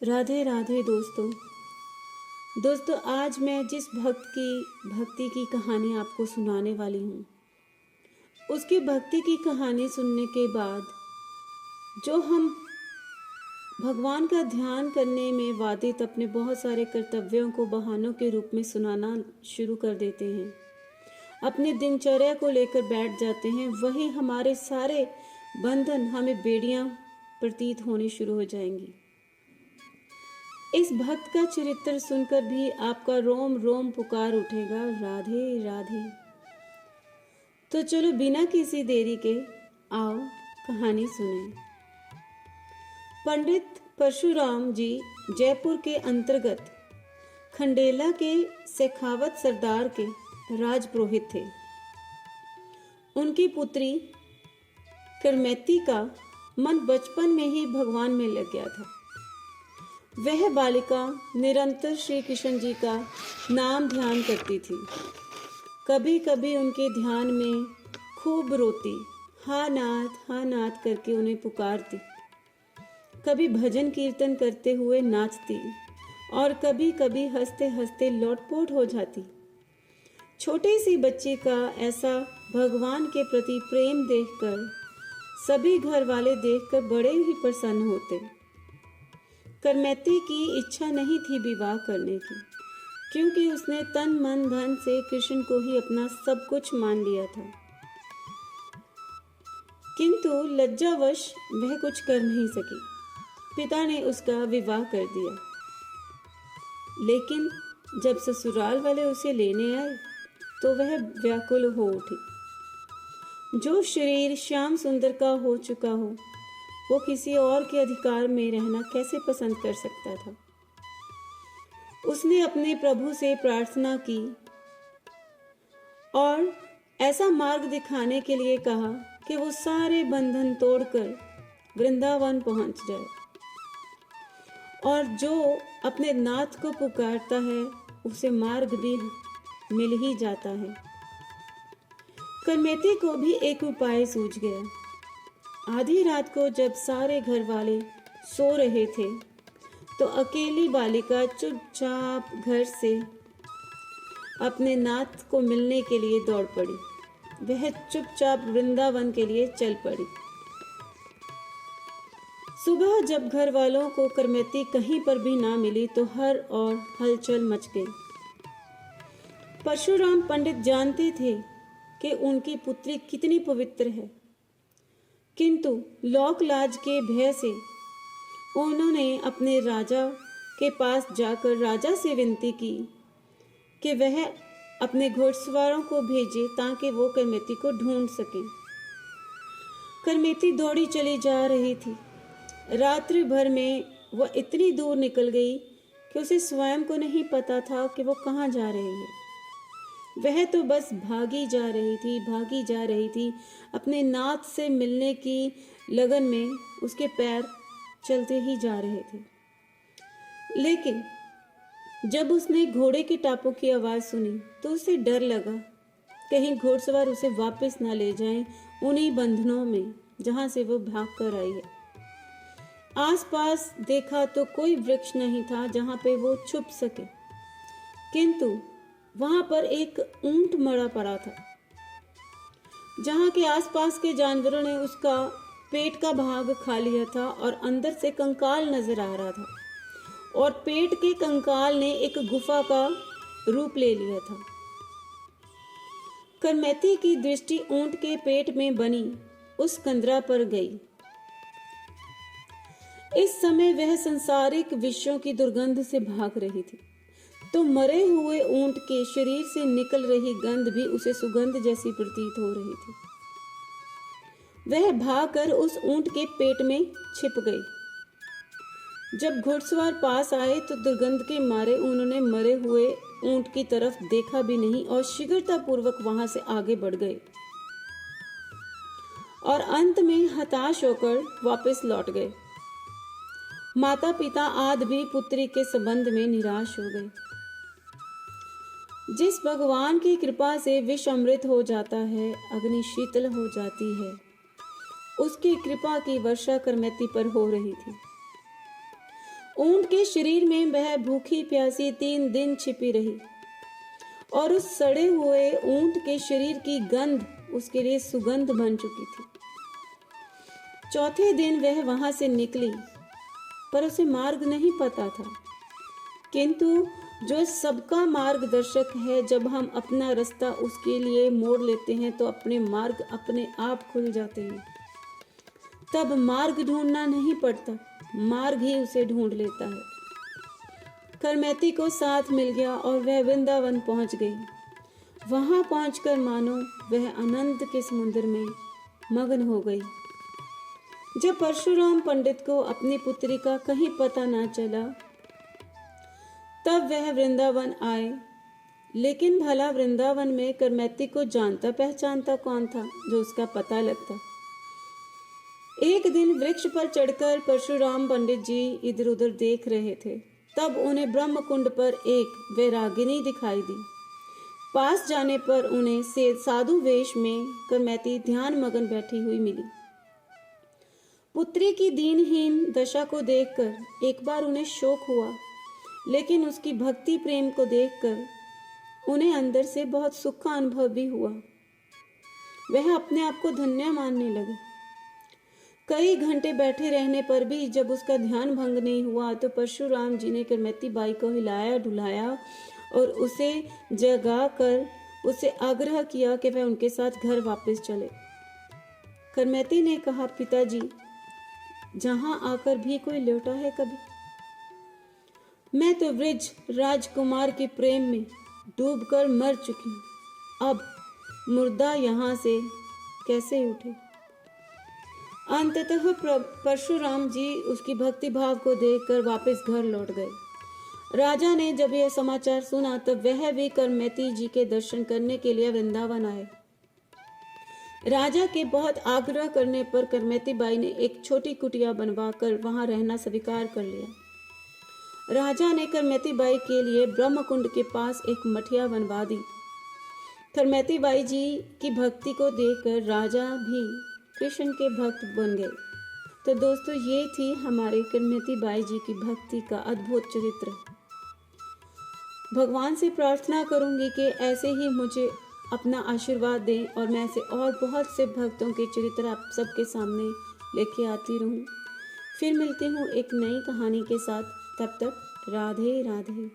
राधे राधे दोस्तों आज मैं जिस भक्ति की कहानी आपको सुनाने वाली हूँ, उसकी भक्ति की कहानी सुनने के बाद जो हम भगवान का ध्यान करने में वादित अपने बहुत सारे कर्तव्यों को बहानों के रूप में सुनाना शुरू कर देते हैं, अपनी दिनचर्या को लेकर बैठ जाते हैं, वही हमारे सारे बंधन हमें बेड़ियां प्रतीत होने शुरू हो जाएंगी। इस भक्त का चरित्र सुनकर भी आपका रोम रोम पुकार उठेगा, राधे राधे। तो चलो बिना किसी देरी के आओ कहानी सुने। पंडित परशुराम जी जयपुर के अंतर्गत खंडेला के शेखावत सरदार के राजपुरोहित थे। उनकी पुत्री करमैती का मन बचपन में ही भगवान में लग गया था। वह बालिका निरंतर श्री कृष्ण जी का नाम ध्यान करती थी। कभी कभी उनके ध्यान में खूब रोती, हा नाथ करके उन्हें पुकारती। कभी भजन कीर्तन करते हुए नाचती और कभी कभी हंसते हंसते लोटपोट हो जाती। छोटी सी बच्ची का ऐसा भगवान के प्रति प्रेम देखकर सभी घर वाले देखकर बड़े ही प्रसन्न होते। करमैती की इच्छा नहीं थी विवाह करने की, क्योंकि उसने तन मन धन से कृष्ण को ही अपना सब कुछ मान लिया था। किंतु लज्जावश वह कुछ कर नहीं सकी। पिता ने उसका विवाह कर दिया। लेकिन जब ससुराल वाले उसे लेने आए तो वह व्याकुल हो उठी। जो शरीर श्याम सुंदर का हो चुका हो, वो किसी और के अधिकार में रहना कैसे पसंद कर सकता था। उसने अपने प्रभु से प्रार्थना की और ऐसा मार्ग दिखाने के लिए कहा कि वो सारे बंधन तोड़कर वृंदावन पहुंच जाए, और जो अपने नाथ को पुकारता है उसे मार्ग भी मिल ही जाता है। करमैती को भी एक उपाय सूझ गया। आधी रात को जब सारे घर वाले सो रहे थे तो अकेली बालिका चुपचाप घर से अपने नाथ को मिलने के लिए दौड़ पड़ी। वह चुपचाप वृंदावन के लिए चल पड़ी। सुबह जब घर वालों को करमैती कहीं पर भी ना मिली तो हर और हलचल मच गई। परशुराम पंडित जानते थे कि उनकी पुत्री कितनी पवित्र है, किंतु लोक लाज के भय से उन्होंने अपने राजा के पास जाकर राजा से विनती की कि वह अपने घुड़सवारों को भेजे ताकि वो करमैती को ढूंढ सकें। करमैती दौड़ी चली जा रही थी। रात्रि भर में वह इतनी दूर निकल गई कि उसे स्वयं को नहीं पता था कि वो कहाँ जा रही है। वह तो बस भागी जा रही थी। अपने नाथ से मिलने की लगन में उसके पैर चलते ही जा रहे थे। लेकिन जब उसने घोड़े के टापों की आवाज सुनी तो उसे डर लगा, कहीं घुड़सवार उसे वापस ना ले जाएं उन्हीं बंधनों में जहां से वो भाग कर आई है। आसपास देखा तो कोई वृक्ष नहीं था जहां पे वो छुप सके, किंतु वहां पर एक ऊंट मरा पड़ा था। जहां के आसपास के जानवरों ने उसका पेट का भाग खा लिया था और अंदर से कंकाल नजर आ रहा था, और पेट के कंकाल ने एक गुफा का रूप ले लिया था। करमैती की दृष्टि ऊंट के पेट में बनी उस कंदरा पर गई। इस समय वह सांसारिक विषयों की दुर्गंध से भाग रही थी, तो मरे हुए ऊंट के शरीर से निकल रही गंध भी उसे सुगंध जैसी प्रतीत हो रही थी। वह भागकर उस ऊंट के पेट में छिप गई। जब घुड़सवार पास आए तो दुर्गंध के मारे उन्होंने मरे हुए ऊंट की तरफ देखा भी नहीं और शीघ्रतापूर्वक वहां से आगे बढ़ गए, और अंत में हताश होकर वापस लौट गए। माता पिता आदि भी पुत्री के संबंध में निराश हो गए। जिस भगवान की कृपा से विष अमृत हो जाता है, अग्नि शीतल हो जाती है, उसकी कृपा की वर्षा करमैती पर हो रही थी। ऊंट के शरीर में वह भूखी प्यासी 3 दिन छिपी रही और उस सड़े हुए ऊंट के शरीर की गंध उसके लिए सुगंध बन चुकी थी। चौथे दिन वह वहां से निकली, पर उसे मार्ग नहीं पता था, किंतु जो सबका मार्गदर्शक है, जब हम अपना रास्ता उसके लिए मोड़ लेते हैं तो अपने मार्ग अपने आप खुल जाते हैं। तब मार्ग ढूंढना नहीं पड़ता, मार्ग ही उसे ढूंढ लेता है। करमैती को साथ मिल गया और वह वृंदावन पहुंच गई। वहां पहुंचकर मानो वह आनंद के समुद्र में मग्न हो गई। जब परशुराम पंडित को अपनी पुत्री का कहीं पता ना चला, तब वह वृंदावन आए। लेकिन भला वृंदावन में करमैती को जानता पहचानता कौन था जो उसका पता लगता। एक दिन वृक्ष पर चढ़कर परशुराम पंडित जी इधर उधर देख रहे थे, तब उन्हें ब्रह्म कुंड पर एक वैरागिनी दिखाई दी। पास जाने पर उन्हें साधु वेश में करमैती ध्यान मगन बैठी हुई मिली। पुत्री की दीनहीन दशा को देखकर एक बार उन्हें शोक हुआ, लेकिन उसकी भक्ति प्रेम को देखकर उन्हें अंदर से बहुत सुख का अनुभव भी हुआ। वह अपने आप को धन्य मानने लगे। कई घंटे बैठे रहने पर भी जब उसका ध्यान भंग नहीं हुआ तो परशुराम जी ने करमैती बाई को हिलाया डुलाया और उसे जगा कर उससे आग्रह किया कि वह उनके साथ घर वापस चले। करमैती ने कहा, पिताजी, जहां आकर भी कोई लौटा है कभी? मैं तो वृज राजकुमार के प्रेम में डूबकर मर चुकी हूं। अब मुर्दा यहां से कैसे उठे? अंततः परशुराम जी उसकी भक्ति भाव को देखकर वापस घर लौट गए। राजा ने जब यह समाचार सुना तब वह भी करमैती जी के दर्शन करने के लिए वृंदावन आए। राजा के बहुत आग्रह करने पर करमैती बाई ने एक छोटी कुटिया बनवाकर वहां रहना स्वीकार कर लिया। राजा ने करमैती बाई के लिए ब्रह्मकुंड के पास एक मठिया बनवा दी। करमैती बाई जी की भक्ति को देखकर राजा भी कृष्ण के भक्त बन गए। तो दोस्तों, ये थी हमारे करमैती बाई जी की भक्ति का अद्भुत चरित्र। भगवान से प्रार्थना करूंगी कि ऐसे ही मुझे अपना आशीर्वाद दें और मैं ऐसे और बहुत से भक्तों के चरित्र आप सबके सामने लेके आती रहूं। फिर मिलती हूँ एक नई कहानी के साथ। तब तक राधे राधे।